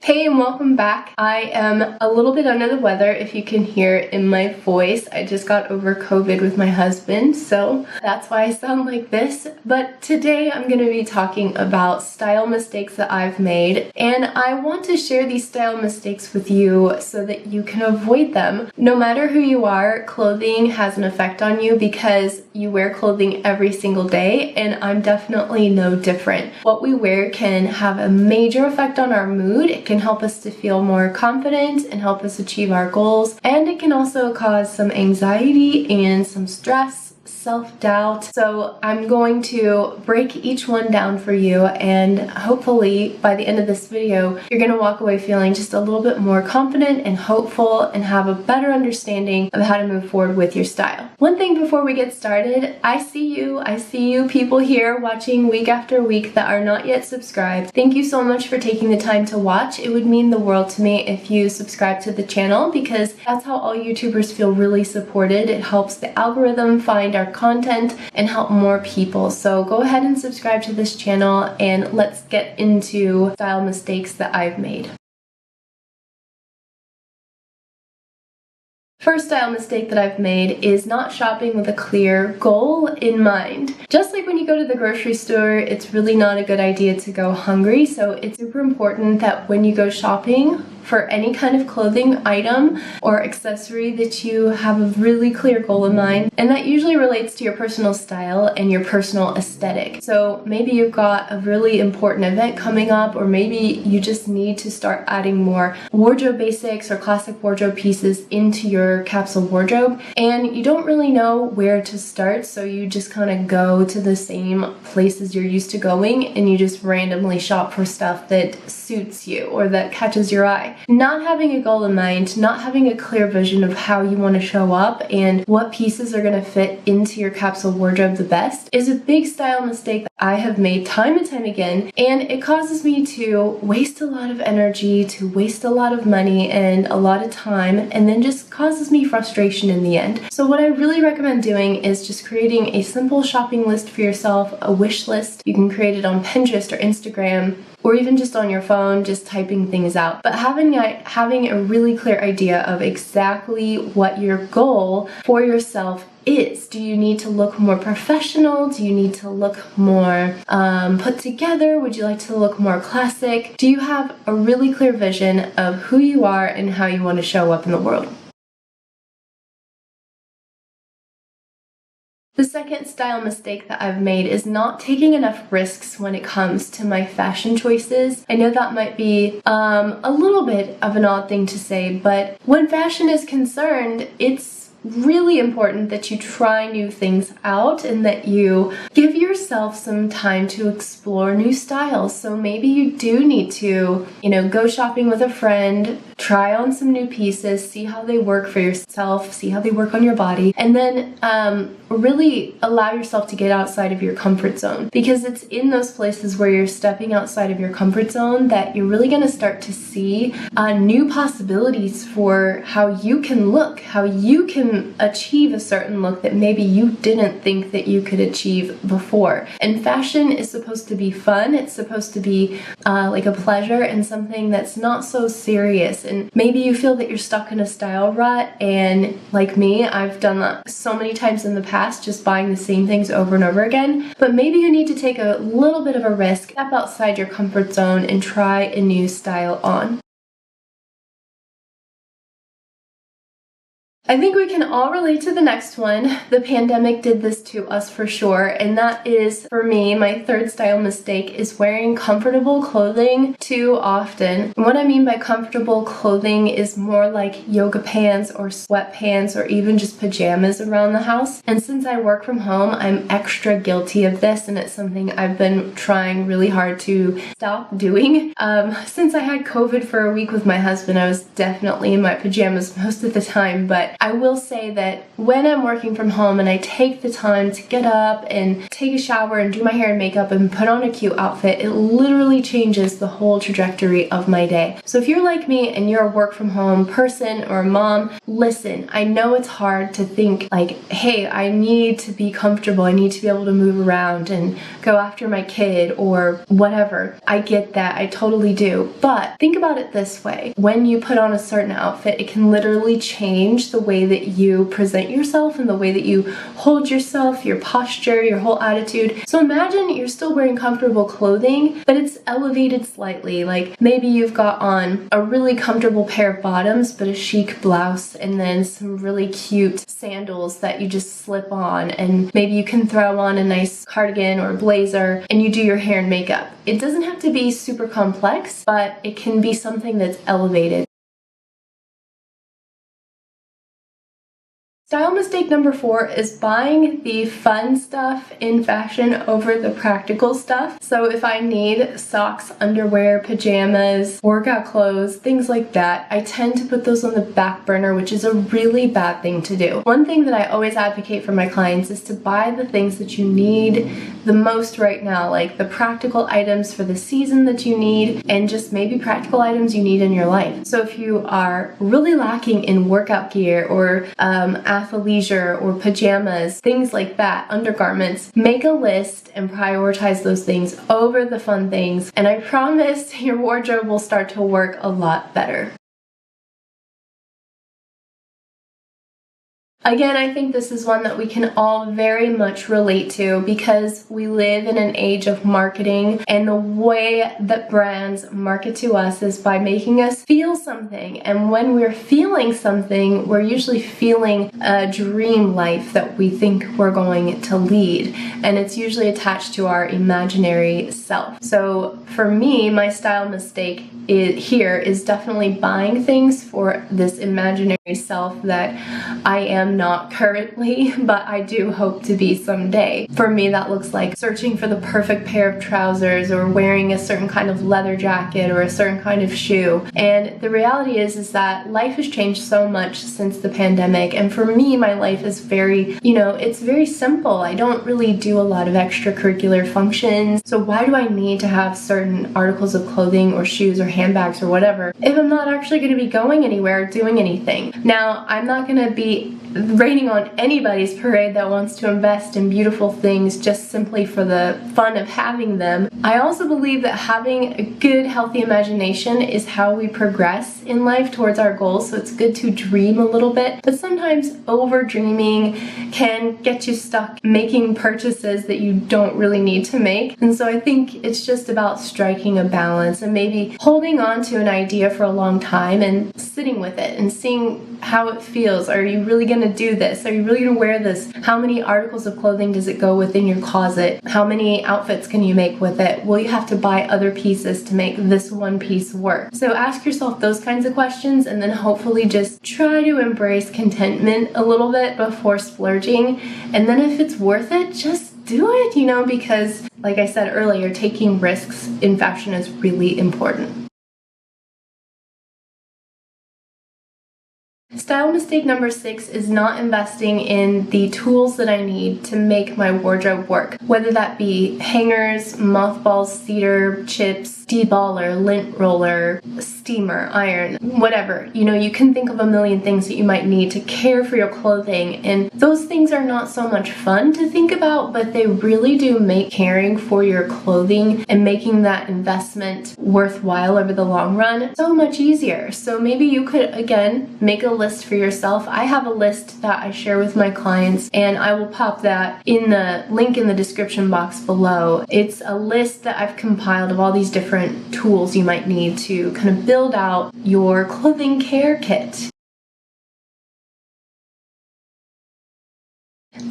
Hey and welcome back. I am a little bit under the weather if you can hear it in my voice. I just got over COVID with my husband, so that's why I sound like this. But today I'm going to be talking about style mistakes that I've made, and I want to share these style mistakes with you so that you can avoid them. No matter who you are, clothing has an effect on you because you wear clothing every single day, and I'm definitely no different. What we wear can have a major effect on our mood. It can help us to feel more confident and help us achieve our goals, and it can also cause some anxiety and some stress, self-doubt. So I'm going to break each one down for you, and hopefully by the end of this video you're going to walk away feeling just a little bit more confident and hopeful and have a better understanding of how to move forward with your style. One thing before we get started, I see you people here watching week after week that are not yet subscribed. Thank you so much for taking the time to watch. It would mean the world to me if you subscribe to the channel, because that's how all YouTubers feel really supported. It helps the algorithm find our content and help more people. So go ahead and subscribe to this channel, and let's get into style mistakes that I've made. First style mistake that I've made is not shopping with a clear goal in mind. Just like when you go to the grocery store, it's really not a good idea to go hungry, so it's super important that when you go shopping for any kind of clothing item or accessory that you have a really clear goal in mind, and that usually relates to your personal style and your personal aesthetic. So maybe you've got a really important event coming up, or maybe you just need to start adding more wardrobe basics or classic wardrobe pieces into your capsule wardrobe, and you don't really know where to start, so you just kind of go to the same places you're used to going and you just randomly shop for stuff that suits you or that catches your eye. Not having a goal in mind, not having a clear vision of how you want to show up and what pieces are going to fit into your capsule wardrobe the best is a big style mistake that I have made time and time again, and it causes me to waste a lot of energy, to waste a lot of money and a lot of time, and then just causes me frustration in the end. So what I really recommend doing is just creating a simple shopping list for yourself, a wish list. You can create it on Pinterest or Instagram, or even just on your phone, just typing things out. But having a really clear idea of exactly what your goal for yourself is. Do you need to look more professional? Do you need to look more put together? Would you like to look more classic? Do you have a really clear vision of who you are and how you want to show up in the world? The second style mistake that I've made is not taking enough risks when it comes to my fashion choices. I know that might be a little bit of an odd thing to say, but when fashion is concerned, it's really important that you try new things out and that you give yourself some time to explore new styles. So maybe you do need to, go shopping with a friend, try on some new pieces, see how they work for yourself, see how they work on your body, and then really allow yourself to get outside of your comfort zone, because it's in those places where you're stepping outside of your comfort zone that you're really going to start to see new possibilities for how you can look, how you can achieve a certain look that maybe you didn't think that you could achieve before. And fashion is supposed to be fun. It's supposed to be like a pleasure and something that's not so serious. And maybe you feel that you're stuck in a style rut, and like me, I've done that so many times in the past, just buying the same things over and over again. But maybe you need to take a little bit of a risk, step outside your comfort zone and try a new style on. I think we can all relate to the next one. The pandemic did this to us for sure, and that is, for me, my third style mistake is wearing comfortable clothing too often. And what I mean by comfortable clothing is more like yoga pants or sweatpants or even just pajamas around the house. And since I work from home, I'm extra guilty of this, and it's something I've been trying really hard to stop doing. Since I had COVID for a week with my husband, I was definitely in my pajamas most of the time, but I will say that when I'm working from home and I take the time to get up and take a shower and do my hair and makeup and put on a cute outfit, it literally changes the whole trajectory of my day. So if you're like me and you're a work from home person or a mom, listen, I know it's hard to think like, hey, I need to be comfortable, I need to be able to move around and go after my kid or whatever. I get that, I totally do. But think about it this way. When you put on a certain outfit, it can literally change the way that you present yourself and the way that you hold yourself, your posture, your whole attitude. So imagine you're still wearing comfortable clothing, but it's elevated slightly. Like maybe you've got on a really comfortable pair of bottoms, but a chic blouse and then some really cute sandals that you just slip on, and maybe you can throw on a nice cardigan or blazer and you do your hair and makeup. It doesn't have to be super complex, but it can be something that's elevated. Style mistake number 4 is buying the fun stuff in fashion over the practical stuff. So if I need socks, underwear, pajamas, workout clothes, things like that, I tend to put those on the back burner, which is a really bad thing to do. One thing that I always advocate for my clients is to buy the things that you need the most right now, like the practical items for the season that you need and just maybe practical items you need in your life. So if you are really lacking in workout gear or athleisure or pajamas, things like that, undergarments, make a list and prioritize those things over the fun things, and I promise your wardrobe will start to work a lot better. Again, I think this is one that we can all very much relate to because we live in an age of marketing, and the way that brands market to us is by making us feel something. And when we're feeling something, we're usually feeling a dream life that we think we're going to lead. And it's usually attached to our imaginary self. So for me, my style mistake here is definitely buying things for this imaginary self that I am not currently, but I do hope to be someday. For me, that looks like searching for the perfect pair of trousers or wearing a certain kind of leather jacket or a certain kind of shoe. And the reality is that life has changed so much since the pandemic, and for me, my life is very, it's very simple. I don't really do a lot of extracurricular functions, so why do I need to have certain articles of clothing or shoes or handbags or whatever if I'm not actually going to be going anywhere or doing anything? Now, I'm not going to be raining on anybody's parade that wants to invest in beautiful things just simply for the fun of having them. I also believe that having a good, healthy imagination is how we progress in life towards our goals, so it's good to dream a little bit, but sometimes over dreaming can get you stuck making purchases that you don't really need to make. And so I think it's just about striking a balance and maybe holding on to an idea for a long time and sitting with it and seeing how it feels. Are you really going to do this? Are you really going to wear this? How many articles of clothing does it go within your closet? How many outfits can you make with it? Will you have to buy other pieces to make this one piece work? So ask yourself those kinds of questions, and then hopefully just try to embrace contentment a little bit before splurging. And then if it's worth it, just do it, because like I said earlier, taking risks in fashion is really important. Style mistake number 6 is not investing in the tools that I need to make my wardrobe work, whether that be hangers, mothballs, cedar, chips, deballer, lint roller, steamer, iron, whatever. You can think of a million things that you might need to care for your clothing, and those things are not so much fun to think about, but they really do make caring for your clothing and making that investment worthwhile over the long run so much easier. So maybe you could, again, make a list for yourself. I have a list that I share with my clients, and I will pop that in the link in the description box below. It's a list that I've compiled of all these different tools you might need to kind of build out your clothing care kit.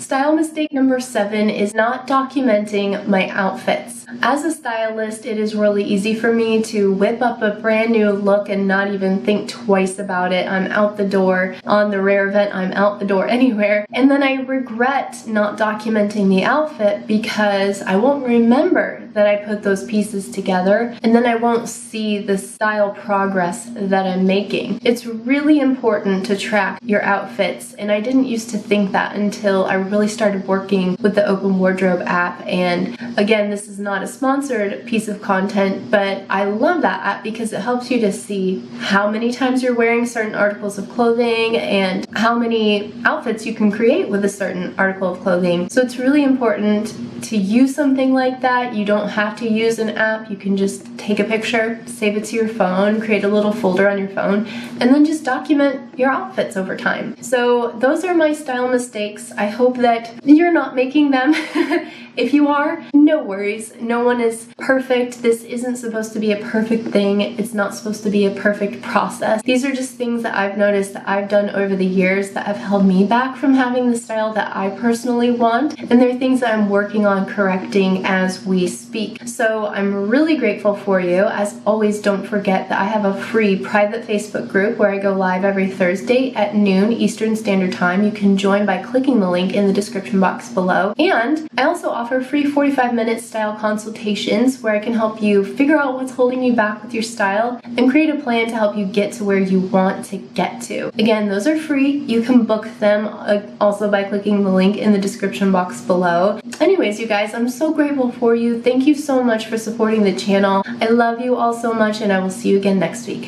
Style mistake number 7 is not documenting my outfits. As a stylist, it is really easy for me to whip up a brand new look and not even think twice about it. I'm out the door. On the rare event, I'm out the door anywhere. And then I regret not documenting the outfit because I won't remember that I put those pieces together, and then I won't see the style progress that I'm making. It's really important to track your outfits, and I didn't used to think that until I really started working with the Open Wardrobe app. And again, this is not a sponsored piece of content, but I love that app because it helps you to see how many times you're wearing certain articles of clothing and how many outfits you can create with a certain article of clothing. So it's really important to use something like that. You don't have to use an app. You can just take a picture, save it to your phone, create a little folder on your phone, and then just document your outfits over time. So those are my style mistakes. I hope that you're not making them. If you are, no worries. No one is perfect. This isn't supposed to be a perfect thing. It's not supposed to be a perfect process. These are just things that I've noticed that I've done over the years that have held me back from having the style that I personally want. And they're things that I'm working on correcting as we speak. So I'm really grateful for you. As always, don't forget that I have a free private Facebook group where I go live every Thursday at noon Eastern Standard Time. You can join by clicking the link in the description box below. And I also offer free 45-minute style consultations where I can help you figure out what's holding you back with your style and create a plan to help you get to where you want to get to. Again, those are free. You can book them also by clicking the link in the description box below. Anyways, you guys, I'm so grateful for you. Thank you so much for supporting the channel. I love you all so much, and I will see you again next week.